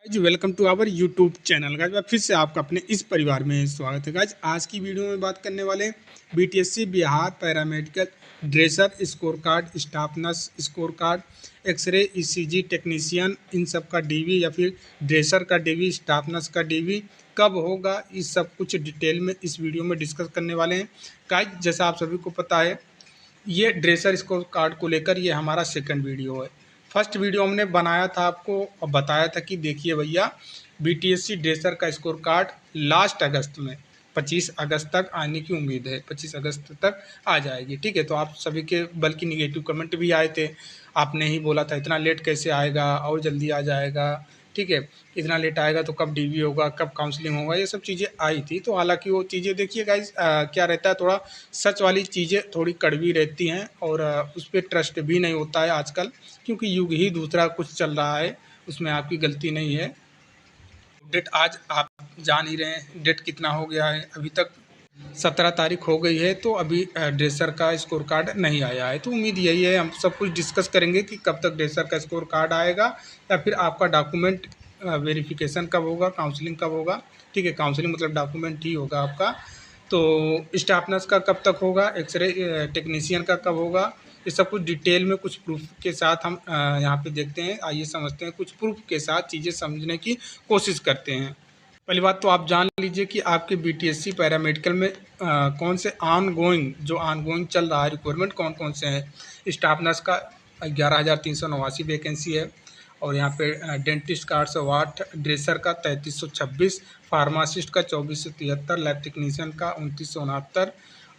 Guys welcome to our YouTube channel. Guys फिर से आपका अपने इस परिवार में स्वागत है। गाइज आज की वीडियो में बात करने वाले हैं BTSC Bihar paramedical dresser score card, staff nurse score card, X ray ECG technician, इन सब का डीवी या फिर ड्रेसर का डीवी, स्टाफ नर्स का डीवी कब होगा, इस सब कुछ डिटेल में इस वीडियो में डिस्कस करने वाले हैं। गाइज जैसा आप सभी को पता है, ये ड्रेसर स्कोर कार्ड को लेकर ये हमारा सेकंड वीडियो है। फर्स्ट वीडियो हमने बनाया था आपको और बताया था कि देखिए भैया, बीटीएससी ड्रेसर का स्कोर कार्ड लास्ट अगस्त में 25 अगस्त तक आने की उम्मीद है, 25 अगस्त तक आ जाएगी। ठीक है, तो आप सभी के बल्कि निगेटिव कमेंट भी आए थे। आपने ही बोला था इतना लेट कैसे आएगा, और जल्दी आ जाएगा। ठीक है, इतना लेट आएगा तो कब डीवी होगा, कब काउंसलिंग होगा, ये सब चीज़ें आई थी। तो हालांकि वो चीज़ें देखिए गाइज, क्या रहता है, थोड़ा सच वाली चीज़ें थोड़ी कड़वी रहती हैं और उस पर ट्रस्ट भी नहीं होता है आजकल, क्योंकि युग ही दूसरा कुछ चल रहा है, उसमें आपकी गलती नहीं है। डेट आज आप जान ही रहे हैं, डेट कितना हो गया है, अभी तक 17 तारीख हो गई है। तो अभी ड्रेसर का स्कोर कार्ड नहीं आया है। तो उम्मीद यही है, हम सब कुछ डिस्कस करेंगे कि कब तक ड्रेसर का स्कोर कार्ड आएगा या फिर आपका डॉक्यूमेंट वेरिफिकेशन कब होगा, काउंसलिंग कब होगा। ठीक है, काउंसलिंग मतलब डॉक्यूमेंट ही होगा आपका। तो स्टाफ नर्स का कब तक होगा, एक्सरे टेक्नीशियन का कब होगा, ये सब कुछ डिटेल में कुछ प्रूफ के साथ हम यहाँ पे देखते हैं। आइए समझते हैं, कुछ प्रूफ के साथ चीज़ें समझने की कोशिश करते हैं। पहली बात तो आप जान लीजिए कि आपके बीटीएससी पैरामेडिकल में कौन से ऑनगोइंग चल रहा है रिक्वायरमेंट, कौन कौन से हैं। स्टाफ नर्स का 11,389 वैकेंसी है, और यहाँ पे डेंटिस्ट का 808, ड्रेसर का 3,326, फार्मासिस्ट का 2,473, लैब टेक्नीशियन का 2,969,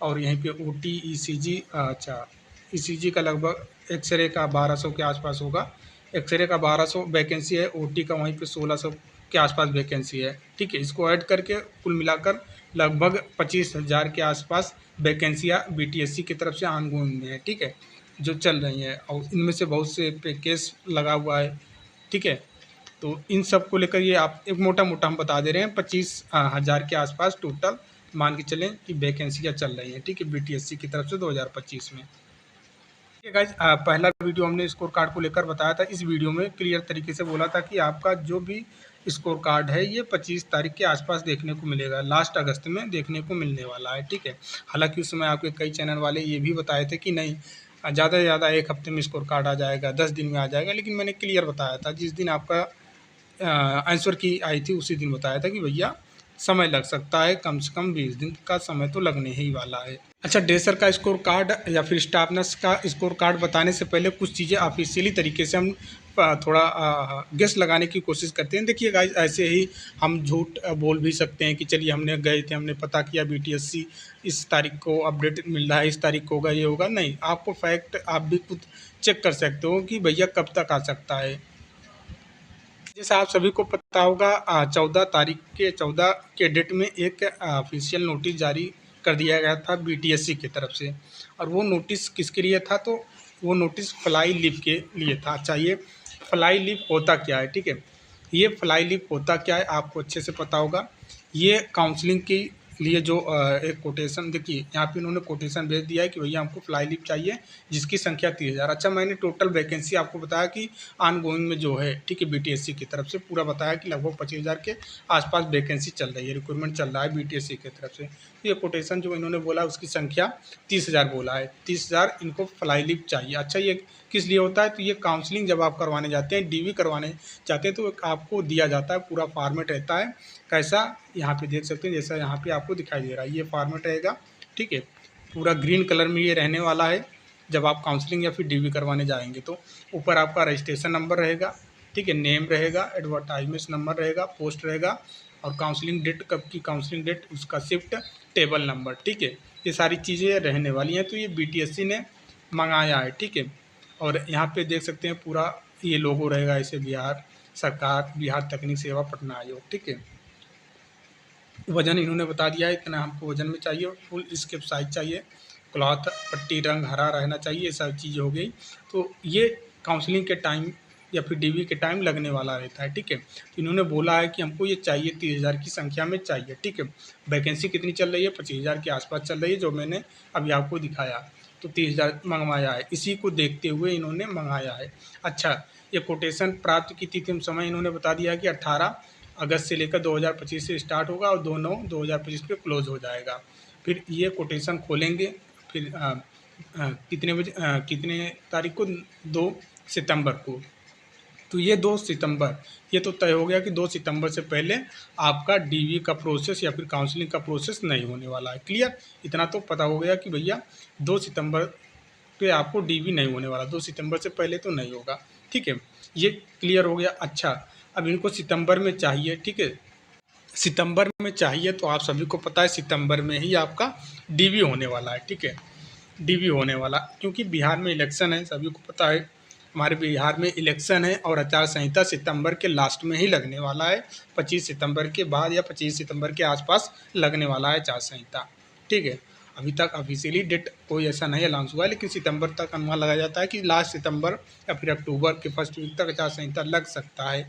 और यहीं पे ओटी ईसीजी, अच्छा ईसीजी का लगभग, एक्सरे का 1,200 के आसपास होगा। एक्सरे का 1,200 वैकेंसी है, ओटी का वहीं पे 1,600 के आसपास वैकेंसी है। ठीक है, इसको ऐड करके कुल मिलाकर लगभग 25,000 के आसपास वैकेंसियाँ बीटीएससी की तरफ से ऑनगोइंग में है। ठीक है, जो चल रही हैं, और इनमें से बहुत से पे केस लगा हुआ है। ठीक है, तो इन सब को लेकर ये आप एक मोटा मोटा हम बता दे रहे हैं, 25,000 के आसपास टोटल मान के चलें कि वैकेंसियाँ चल रही हैं। ठीक है, बीटीएससी की तरफ से 2025 में। ठीक है गाइज, पहला वीडियो हमने स्कोर कार्ड को लेकर बताया था। इस वीडियो में क्लियर तरीके से बोला था कि आपका जो भी स्कोर कार्ड है ये 25 तारीख के आसपास देखने को मिलेगा, लास्ट अगस्त में देखने को मिलने वाला है। ठीक है, हालांकि उस समय आपके कई चैनल वाले ये भी बताए थे कि नहीं, ज़्यादा से ज़्यादा एक हफ्ते में स्कोर कार्ड आ जाएगा, 10 दिन में आ जाएगा। लेकिन मैंने क्लियर बताया था, जिस दिन आपका आंसर की आई थी उसी दिन बताया था कि भैया समय लग सकता है, कम से कम 20 दिन का समय तो लगने ही वाला है। अच्छा, ड्रेसर का स्कोर कार्ड या फिर स्टाफ नर्स का स्कोर कार्ड बताने से पहले कुछ चीज़ें ऑफिशियली तरीके से हम थोड़ा गेस लगाने की कोशिश करते हैं। देखिए गाइस, ऐसे ही हम झूठ बोल भी सकते हैं कि चलिए हमने गए थे, हमने पता किया बीटीएससी इस तारीख को अपडेट मिल रहा है, इस तारीख को होगा, ये होगा। नहीं, आपको फैक्ट आप भी खुद चेक कर सकते हो कि भैया कब तक आ सकता है। जैसा आप सभी को पता होगा, 14 के डेट में एक ऑफिशियल नोटिस जारी कर दिया गया था बीटीएससी की तरफ से। और वो नोटिस किसके लिए था, तो वो नोटिस फ्लाई लीव के लिए था। अच्छा, ये फ्लाई लीव होता क्या है? ठीक है, ये फ्लाई लीव होता क्या है आपको अच्छे से पता होगा। ये काउंसलिंग के लिए जो एक कोटेशन, देखिए यहाँ पे उन्होंने कोटेशन भेज दिया है कि भैया हमको फ्लाई लीव चाहिए जिसकी संख्या 30,000। अच्छा, मैंने टोटल वैकेंसी आपको बताया कि ऑनगोइंग में जो है, ठीक है, बीटीएससी की तरफ से पूरा बताया कि लगभग 25,000 के आसपास वैकेंसी चल रही है, रिक्रूटमेंट चल रहा है बीटीएससी की तरफ से। तो ये कोटेशन जो इन्होंने बोला उसकी संख्या 30,000 बोला है, 30,000 इनको फ्लाई लीव चाहिए। अच्छा, ये किस लिए होता है, तो ये काउंसलिंग जब आप करवाने जाते हैं, डीवी करवाने जाते हैं, तो आपको दिया जाता है, पूरा फॉर्मेट रहता है। कैसा, यहाँ पे देख सकते हैं, जैसा यहाँ पे आपको दिखाई दे रहा है, ये फॉर्मेट रहेगा। ठीक है, पूरा ग्रीन कलर में ये रहने वाला है। जब आप काउंसलिंग या फिर डीवी करवाने जाएंगे तो ऊपर आपका रजिस्ट्रेशन नंबर रहेगा, ठीक है, नेम रहेगा, एडवर्टाइजमेंट नंबर रहेगा, पोस्ट रहेगा, और काउंसलिंग डेट, कब की काउंसलिंग डेट, उसका शिफ्ट, टेबल नंबर। ठीक है, ये सारी चीज़ें रहने वाली हैं। तो ये बीटीएससी ने मंगाया है। ठीक है, और यहाँ पे देख सकते हैं पूरा ये लोगो रहेगा, ऐसे बिहार सरकार, बिहार तकनीक सेवा पटना आयोग। ठीक है, वज़न इन्होंने बता दिया है, इतना हमको वज़न में चाहिए, फुल स्केप साइज चाहिए, क्लॉथ पट्टी रंग हरा रहना चाहिए, ये सब चीज़ें हो गई। तो ये काउंसलिंग के टाइम या फिर डीवी के टाइम लगने वाला रहता है। ठीक है, तो इन्होंने बोला है कि हमको ये चाहिए, 30,000 की संख्या में चाहिए। ठीक है, वैकेंसी कितनी चल रही है, 25,000 के आसपास चल रही है, जो मैंने अभी आपको दिखाया। तो 30,000 मंगवाया है, इसी को देखते हुए इन्होंने मंगाया है। अच्छा, ये कोटेशन प्राप्त की तिथि समय इन्होंने बता दिया कि 18 अगस्त से लेकर 2025 से स्टार्ट होगा और 2/9/2025 पे क्लोज हो जाएगा। फिर ये कोटेशन खोलेंगे, फिर कितने बजे कितने तारीख को, 2 सितंबर को। तो ये 2 सितंबर, ये तो तय हो गया कि 2 सितंबर से पहले आपका डीवी का प्रोसेस या फिर काउंसलिंग का प्रोसेस नहीं होने वाला है। क्लियर? इतना तो पता हो गया कि भैया 2 सितंबर पे आपको डीवी नहीं होने वाला, 2 सितंबर से पहले तो नहीं होगा। ठीक है, ये क्लियर हो गया। अच्छा, अब इनको सितंबर में चाहिए। ठीक है, सितंबर में चाहिए तो आप सभी को पता है सितंबर में ही आपका डीवी होने वाला है। ठीक है, डीवी होने वाला, क्योंकि बिहार में इलेक्शन है, सभी को पता है हमारे बिहार में इलेक्शन है और आचार संहिता सितंबर के लास्ट में ही लगने वाला है। 25 सितंबर के बाद या 25 सितंबर के आसपास लगने वाला है आचार संहिता। ठीक है, अभी तक ऑफिशियली डेट कोई ऐसा नहीं अनाउंस हुआ है, लेकिन सितंबर तक अनुमान लगाया जाता है कि लास्ट सितंबर या फिर अक्टूबर के फर्स्ट वीक तक आचार संहिता लग सकता है।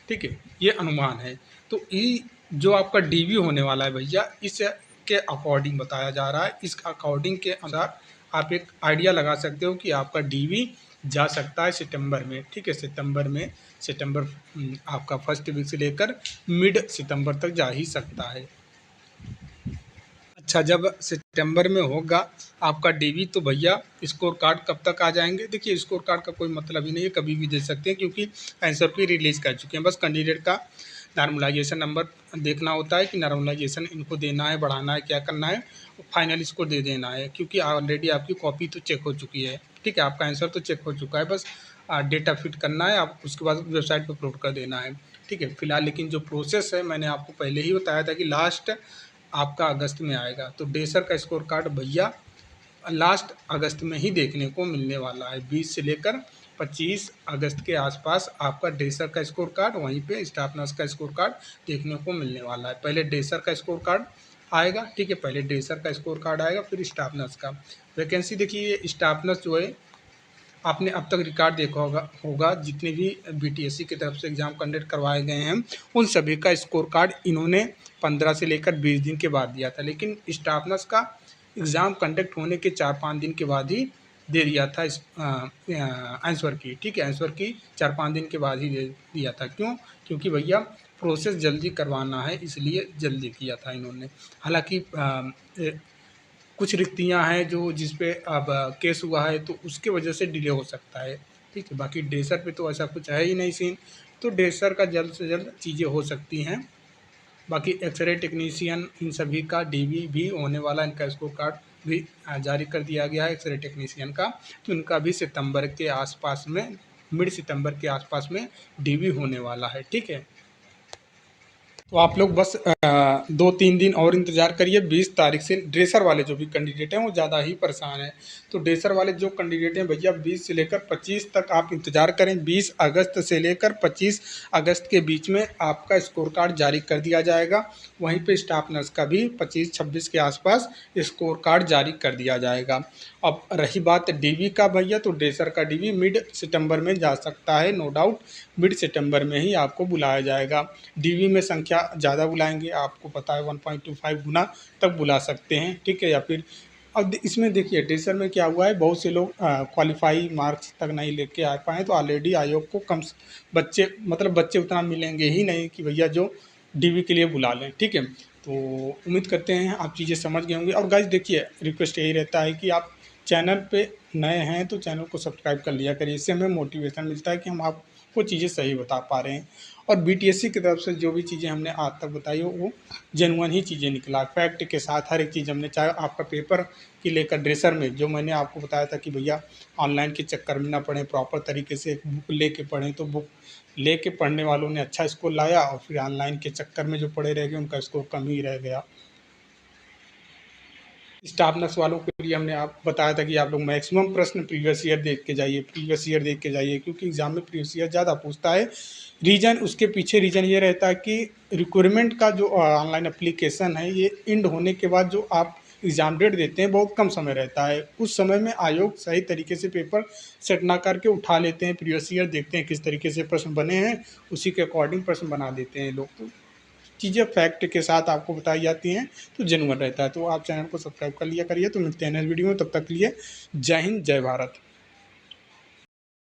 ठीक है, ये अनुमान है। तो ये जो आपका डीवी होने वाला है भैया, इसके अकॉर्डिंग बताया जा रहा है। इस अकॉर्डिंग के अनुसार आप एक आइडिया लगा सकते हो कि आपका डीवी जा सकता है सितंबर में। ठीक है, सितंबर आपका फर्स्ट वीक से लेकर मिड सितंबर तक जा ही सकता है। अच्छा, जब सितंबर में होगा आपका डीवी तो भैया स्कोर कार्ड कब तक आ जाएंगे? देखिए, स्कोर कार्ड का कोई मतलब ही नहीं है, कभी भी दे सकते हैं, क्योंकि आंसर की रिलीज़ कर चुके हैं। बस कैंडिडेट का नॉर्मलाइजेशन नंबर देखना होता है कि नॉर्मलाइजेशन इनको देना है, बढ़ाना है, क्या करना है, फाइनल स्कोर दे देना है, क्योंकि ऑलरेडी आपकी कॉपी तो चेक हो चुकी है। ठीक है, आपका आंसर तो चेक हो चुका है, बस डेटा फिट करना है, आप उसके बाद वेबसाइट पर अपलोड कर देना है। ठीक है, फिलहाल लेकिन जो प्रोसेस है मैंने आपको पहले ही बताया था कि लास्ट आपका अगस्त में आएगा। तो डेसर का स्कोर कार्ड भैया लास्ट अगस्त में ही देखने को मिलने वाला है। 20 से लेकर 25 अगस्त के आसपास आपका डेसर का स्कोर कार्ड, वहीं पे स्टाफ नर्स का स्कोर कार्ड देखने को मिलने वाला है। पहले डेसर का स्कोर कार्ड आएगा। ठीक है, पहले डेसर का स्कोर कार्ड आएगा, फिर स्टाफ नर्स का। वैकेंसी देखिए, स्टाफ नर्स जो है आपने अब तक रिकॉर्ड देखा होगा जितने भी बीटीएससी की तरफ से एग्ज़ाम कंडक्ट करवाए गए हैं उन सभी का स्कोर कार्ड इन्होंने 15 से लेकर 20 दिन के बाद दिया था, लेकिन स्टाफ नर्स का एग्ज़ाम कंडक्ट होने के 4-5 दिन के बाद ही दे दिया था इस आंसर की। ठीक है, आंसर की 4-5 दिन के बाद ही दे दिया था। क्यों? क्योंकि भैया प्रोसेस जल्दी करवाना है, इसलिए जल्दी किया था इन्होंने। हालांकि कुछ रिक्तियां हैं जो जिस पे अब केस हुआ है, तो उसके वजह से डिले हो सकता है। ठीक है, बाकी डेसर पे तो ऐसा कुछ है ही नहीं सीन, तो डेसर का जल्द से जल्द चीज़ें हो सकती हैं। बाकी एक्सरे टेक्नीशियन इन सभी का डीवी भी होने वाला, इनका स्कोर कार्ड भी जारी कर दिया गया है एक्सरे टेक्नीशियन का, तो इनका भी सितंबर के आसपास में, मिड सितंबर के आसपास में डीवी होने वाला है। ठीक है, तो आप लोग बस 2-3 दिन और इंतज़ार करिए। 20 तारीख से ड्रेसर वाले जो भी कैंडिडेट हैं वो ज़्यादा ही परेशान हैं। तो ड्रेसर वाले जो कैंडिडेट हैं भैया 20 से लेकर 25 तक आप इंतज़ार करें। 20 अगस्त से लेकर 25 अगस्त के बीच में आपका स्कोर कार्ड जारी कर दिया जाएगा। वहीं पे स्टाफ नर्स का भी 25-26 के आसपास स्कोर कार्ड जारी कर दिया जाएगा। अब रही बात डीवी का भैया, तो ड्रेसर का डीवी मिड सितंबर में जा सकता है, नो डाउट मिड सितंबर में ही आपको बुलाया जाएगा। डीवी में संख्या ज़्यादा बुलाएंगे, आपको पता है 1.25 गुना तक बुला सकते हैं। ठीक है, या फिर अब इसमें देखिए ड्रेसर में क्या हुआ है, बहुत से लोग क्वालिफाई मार्क्स तक नहीं लेके आ पाए, तो ऑलरेडी आयोग को कम बच्चे उतना मिलेंगे ही नहीं कि भैया जो डीवी के लिए बुला लें। ठीक है, तो उम्मीद करते हैं आप चीज़ें समझ गए होंगे। और गाइस देखिए, रिक्वेस्ट यही रहता है कि आप चैनल पे नए हैं तो चैनल को सब्सक्राइब कर लिया करिए, इससे हमें मोटिवेशन मिलता है कि हम आपको चीज़ें सही बता पा रहे हैं। और बीटीएससी की तरफ से जो भी चीज़ें हमने आज तक बताई हो वो जेन्युइन ही चीज़ें निकला, फैक्ट के साथ हर एक चीज़ हमने, चाहे आपका पेपर की लेकर ड्रेसर में जो मैंने आपको बताया था कि भैया ऑनलाइन के चक्कर में ना पढ़ें, प्रॉपर तरीके से एक बुक लेके पढ़ें, तो बुक लेके पढ़ने वालों ने अच्छा स्कोर लाया, और फिर ऑनलाइन के चक्कर में जो पढ़े रह गए उनका स्कोर कम ही रह गया। स्टाफ नर्स वालों के लिए हमने आप बताया था कि आप लोग मैक्सिमम प्रश्न प्रीवियस ईयर देख के जाइए, क्योंकि एग्जाम में प्रीवियस ईयर ज़्यादा पूछता है। रीज़न उसके पीछे रीज़न ये रहता है कि रिक्वायरमेंट का जो ऑनलाइन एप्लीकेशन है, ये एंड होने के बाद जो आप एग्ज़ाम डेट देते हैं बहुत कम समय रहता है। उस समय में आयोग सही तरीके से पेपर सेट ना करके उठा लेते हैं, प्रीवियस ईयर देखते हैं किस तरीके से प्रश्न बने हैं, उसी के अकॉर्डिंग प्रश्न बना देते हैं लोग। तो चीज़ें फैक्ट के साथ आपको बताई जाती हैं तो जेन्युइन रहता है। तो आप चैनल को सब्सक्राइब कर लिया करिए। तो मिलते हैं नेक्स्ट वीडियो में, तब तक के लिए जय हिंद, जय भारत।